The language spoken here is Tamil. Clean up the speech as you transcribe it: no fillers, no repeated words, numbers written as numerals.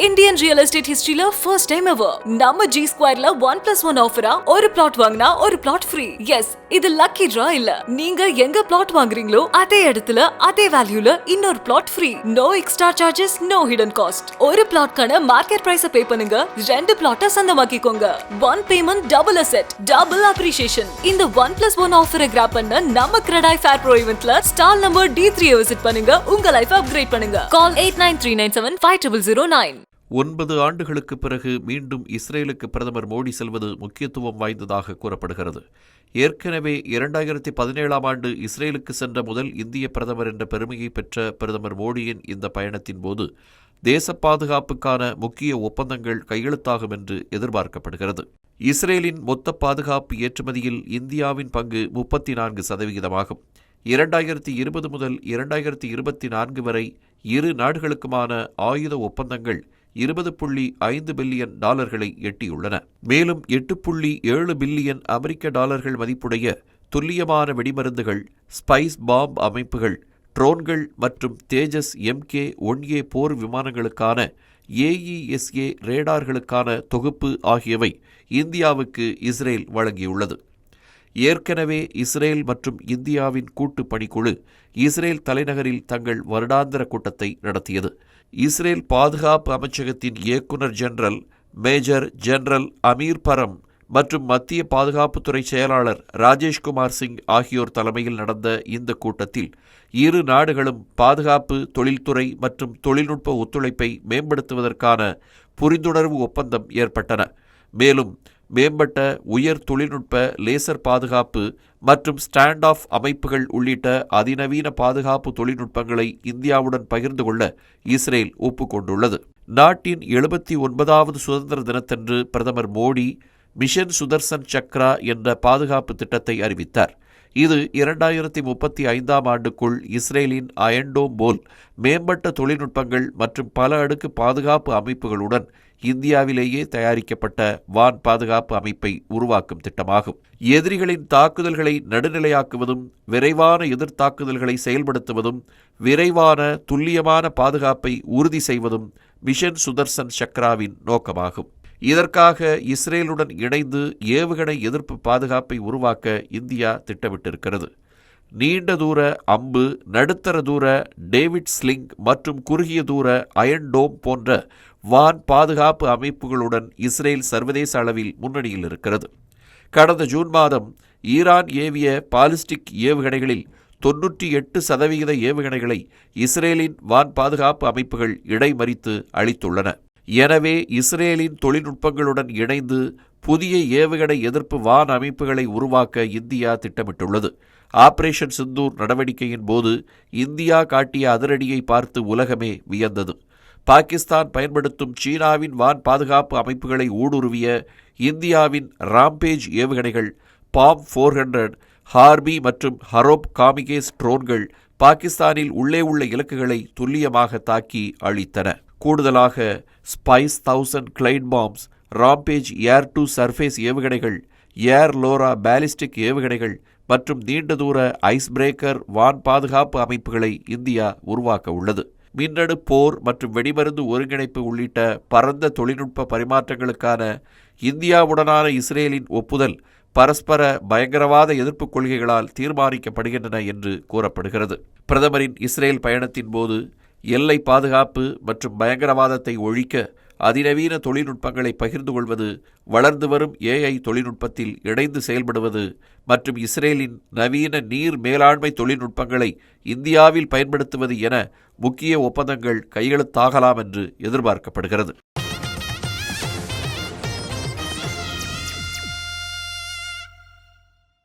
இந்தியன் ரியல் எஸ்டேட் ஹிஸ்டரியில ஃபர்ஸ்ட் டைம் எவர் நம்ம G Squareல 1+1 ஆஃபரா ஒரு பிளாட் வாங்கினா ஒரு பிளாட் ஃப்ரீ. எஸ், இது லக்கி டிரா இல்ல. நீங்க எங்க பிளாட் வாங்குறீங்களோ அதே இடத்துல அதே வேல்யூல இன்னொரு flat free. No extra charges, no hidden cost. ஒரு பிளாட்கான மார்க்கெட் பிரைஸ பே பண்ணுங்க, 2 பிளாட்ட சொந்தமாக்கிக்கோங்க. 1 payment double asset, double appreciation. இந்த 1+1 ஆஃபரை கிராப் பண்ண நம்ம கிரெடாய் ஃபேர் ப்ரோ ஈவென்ட்ல ஸ்டால் நம்பர் D3 விசிட் பண்ணுங்க, உங்க லைஃப் அப்கிரேட் பண்ணுங்க. கால் 8939750009. 9 ஆண்டுகளுக்கு பிறகு மீண்டும் இஸ்ரேலுக்கு பிரதமர் மோடி செல்வது முக்கியத்துவம் வாய்ந்ததாக கூறப்படுகிறது. ஏற்கனவே 2017ஆம் ஆண்டு இஸ்ரேலுக்கு சென்ற முதல் இந்திய பிரதமர் என்ற பெருமையை பெற்ற பிரதமர் மோடியின் இந்த பயணத்தின் போது தேச பாதுகாப்புக்கான முக்கிய ஒப்பந்தங்கள் கையெழுத்தாகும் என்று எதிர்பார்க்கப்படுகிறது. இஸ்ரேலின் மொத்த பாதுகாப்பு ஏற்றுமதியில் இந்தியாவின் பங்கு 34%. 2020 முதல் 2024 வரை இரு நாடுகளுக்குமான ஆயுத ஒப்பந்தங்கள் $20.5 பில்லியன் எட்டியுள்ளன. மேலும் $8.7 பில்லியன் அமெரிக்க டாலர்கள் மதிப்புடைய துல்லியமான வெடிமருந்துகள், ஸ்பைஸ் பாம்ப் அமைப்புகள், ட்ரோன்கள் மற்றும் தேஜஸ் Mk-1A போர் விமானங்களுக்கான AESA ரேடார்களுக்கான தொகுப்பு ஆகியவை இந்தியாவுக்கு இஸ்ரேல் வழங்கியுள்ளது. ஏற்கனவே இஸ்ரேல் மற்றும் இந்தியாவின் கூட்டு பணிக்குழு இஸ்ரேல் தலைநகரில் தங்கள் வருடாந்திர கூட்டத்தை நடத்தியது. இஸ்ரேல் பாதுகாப்பு அமைச்சகத்தின் இயக்குனர் ஜெனரல் மேஜர் ஜெனரல் அமீர் பரம் மற்றும் மத்திய பாதுகாப்புத்துறை செயலாளர் ராஜேஷ்குமார் சிங் ஆகியோர் தலைமையில் நடந்த இந்த கூட்டத்தில் இரு நாடுகளும் பாதுகாப்பு, தொழில்துறை மற்றும் தொழில்நுட்ப ஒத்துழைப்பை மேம்படுத்துவதற்கான புரிந்துணர்வு ஒப்பந்தம் ஏற்பட்டன. மேலும் மேம்பட்ட உயர் தொழில்நுட்ப லேசர் பாதுகாப்பு மற்றும் ஸ்டாண்ட் ஆஃப் அமைப்புகள் உள்ளிட்ட அதிநவீன பாதுகாப்பு தொழில்நுட்பங்களை இந்தியாவுடன் பகிர்ந்து கொள்ள இஸ்ரேல் ஒப்புக்கொண்டுள்ளது. நாட்டின் 79வது சுதந்திர தினத்தன்று பிரதமர் மோடி மிஷன் சுதர்சன் சக்ரா என்ற பாதுகாப்பு திட்டத்தை அறிவித்தார். இது 2035ஆம் ஆண்டுக்குள் இஸ்ரேலின் அயன்டோம் போல் மேம்பட்ட தொழில்நுட்பங்கள் மற்றும் பல அடுக்கு பாதுகாப்பு அமைப்புகளுடன் இந்தியாவிலேயே தயாரிக்கப்பட்ட வான் பாதுகாப்பு அமைப்பை உருவாக்கும் திட்டமாகும். எதிரிகளின் தாக்குதல்களை நடுநிலையாக்குவதும், விரைவான எதிர்த்தாக்குதல்களை செயல்படுத்துவதும், விரைவான துல்லியமான பாதுகாப்பை உறுதி செய்வதும் மிஷன் சுதர்சன் சக்ராவின் நோக்கமாகும். இதற்காக இஸ்ரேலுடன் இணைந்து ஏவுகணை எதிர்ப்பு பாதுகாப்பை உருவாக்க இந்தியா திட்டமிட்டிருக்கிறது. நீண்ட தூர அம்பு, நடுத்தர தூர டேவிட் ஸ்லிங் மற்றும் குறுகிய தூர அயன் டோம் போன்ற வான் பாதுகாப்பு அமைப்புகளுடன் இஸ்ரேல் சர்வதேச அளவில் முன்னணியில் இருக்கிறது. கடந்த ஜூன் மாதம் ஈரான் ஏவிய பாலிஸ்டிக் ஏவுகணைகளில் 98% ஏவுகணைகளை இஸ்ரேலின் வான் பாதுகாப்பு அமைப்புகள் இடைமறித்து அளித்துள்ளன. எனவே இஸ்ரேலின் தொழில்நுட்பங்களுடன் இணைந்து புதிய ஏவுகணை எதிர்ப்பு வான் அமைப்புகளை உருவாக்க இந்தியா திட்டமிட்டுள்ளது. ஆபரேஷன் சிந்தூர் நடவடிக்கையின் போது இந்தியா காட்டிய அதிரடியை பார்த்து உலகமே வியந்தது. பாகிஸ்தான் பயன்படுத்தும் சீனாவின் வான் பாதுகாப்பு அமைப்புகளை ஊடுருவிய இந்தியாவின் ராம்பேஜ் ஏவுகணைகள், பாம் 400, ஹார்பி மற்றும் ஹரோப் காமிகேஸ் ட்ரோன்கள் பாகிஸ்தானில் உள்ளே உள்ள இலக்குகளை துல்லியமாக தாக்கி அழித்தன. கூடுதலாக SPICE 1000 glide bombs, Rampage air to surface ஏவுகணைகள், ஏர் லோரா பாலிஸ்டிக் ஏவுகணைகள் மற்றும் நீண்ட தூர ஐஸ் பிரேக்கர் வான் பாதுகாப்பு அமைப்புகளை இந்தியா உருவாக்க உள்ளது. மின்னணு போர் மற்றும் வெடிமருந்து ஒருங்கிணைப்பு உள்ளிட்ட பரந்த தொழில்நுட்ப பரிமாற்றங்களுக்கான இந்தியாவுடனான இஸ்ரேலின் ஒப்புதல் பரஸ்பர பயங்கரவாத எதிர்ப்பு கொள்கைகளால் தீர்மானிக்கப்படுகின்றன என்று கூறப்படுகிறது. பிரதமரின் இஸ்ரேல் பயணத்தின் போது எல்லை பாதுகாப்பு மற்றும் பயங்கரவாதத்தை ஒழிக்க அதிநவீன தொழில்நுட்பங்களை பகிர்ந்து கொள்வது, வளர்ந்து வரும் AI தொழில்நுட்பத்தில் இணைந்து செயல்படுவது மற்றும் இஸ்ரேலின் நவீன நீர் மேலாண்மை தொழில்நுட்பங்களை இந்தியாவில் பயன்படுத்துவது என முக்கிய ஒப்பந்தங்கள் கையெழுத்தாகலாம் என்று எதிர்பார்க்கப்படுகிறது.